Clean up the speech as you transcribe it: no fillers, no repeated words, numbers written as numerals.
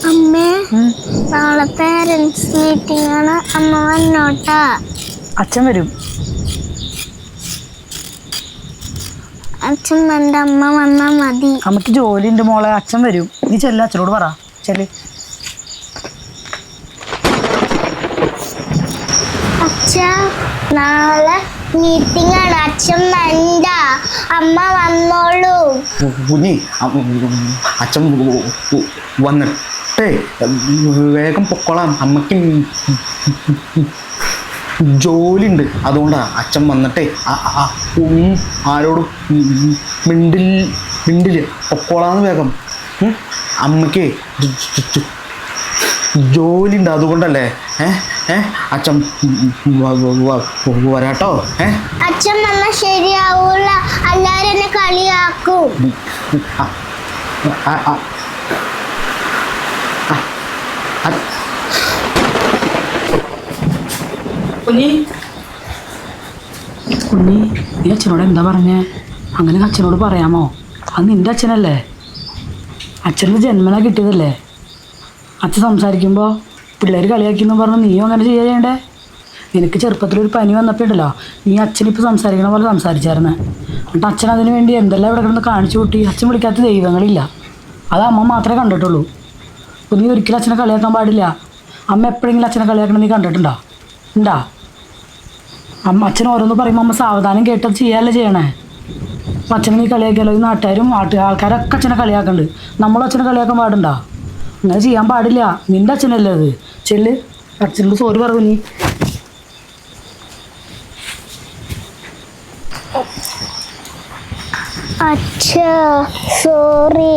അമ്മേ, നാളെ parents meeting ആണ്. അമ്മ വന്നോട്ടാ. അച്ഛൻ വരും. അച്ഛൻ എൻ്റെ അമ്മ വന്നാ മതി. അമ്മക്ക് ജോലി ഉണ്ട് മോളെ. അച്ഛൻ വരും. നീ ചെല്ല, അച്ഛനോട് പറ. ചെല്ല്. അച്ഛാ, നാളെ മീറ്റിംഗ് ആണ്. അച്ഛൻ വേണ്ട, അമ്മ വന്നോളൂ. കുഞ്ഞി, അച്ഛൻ വന്നിട്ടേ വേഗം പൊക്കോളാം. അമ്മയ്ക്ക് ജോലി ഉണ്ട്, അതുകൊണ്ടാ അച്ഛൻ വന്നിട്ടേ ഒന്നും ആരോടും മിണ്ടില്ല. പൊക്കോളാന്ന് വേഗം. അമ്മയ്ക്ക് ജോലി ഉണ്ട്, അതുകൊണ്ടല്ലേ. അച്ഛൻ വരാട്ടോ. അച്ഛൻ വന്നാൽ ശരിയാവൂല, എല്ലാരും എന്നെ കളിയാക്കും. കുഞ്ഞി, കുഞ്ഞി, നീ അച്ഛനോട് എന്താ പറഞ്ഞേ? അങ്ങനെ അച്ഛനോട് പറയാമോ? അത് നിന്റെ അച്ഛനല്ലേ, അച്ഛന് ജന്മന കിട്ടിയതല്ലേ. അച്ഛൻ സംസാരിക്കുമ്പോൾ പിള്ളേർ കളിയാക്കിയെന്ന് പറഞ്ഞ് നീയും അങ്ങനെ ചെയ്യണ്ടേ? നിനക്ക് ചെറുപ്പത്തിലൊരു പനി വന്നപ്പോൾ ഉണ്ടല്ലോ, നീ അച്ഛനിപ്പോൾ സംസാരിക്കണ പോലെ സംസാരിച്ചായിരുന്നു. എന്നിട്ട് അച്ഛൻ അതിന് വേണ്ടി എന്തെല്ലാം ഇവിടെ കിടന്ന് കാണിച്ചു കൂട്ടി. അച്ഛൻ വിളിക്കാത്ത ദൈവങ്ങളില്ല, അത് അമ്മ മാത്രമേ കണ്ടിട്ടുള്ളൂ. അപ്പോൾ നീ ഒരിക്കലും അച്ഛനെ കളിയാക്കാൻ പാടില്ല. അമ്മ എപ്പോഴെങ്കിലും അച്ഛനെ കളിയാക്കണം നീ കണ്ടിട്ടുണ്ടോ? ഉണ്ടാ? അച്ഛൻ ഓരോന്ന് പറയുമ്പോൾ അമ്മ സാവധാനം കേട്ടത് ചെയ്യാനല്ലേ ചെയ്യണേ. അപ്പം അച്ഛനെ നീ കളിയാക്കിയാലോ? ഈ നാട്ടുകാരും ആൾക്കാരൊക്കെ അച്ഛനെ കളിയാക്കുന്നുണ്ട്. നമ്മളും അച്ഛനെ കളിയാക്കാൻ പാടുണ്ടോ? അങ്ങനെ ചെയ്യാൻ പാടില്ല. നിൻ്റെ അച്ഛനല്ലേ അത്. ചെല്ല്, അച്ഛനോട് സോറി പറയൂ നീ. അച്ഛാ, സോറി.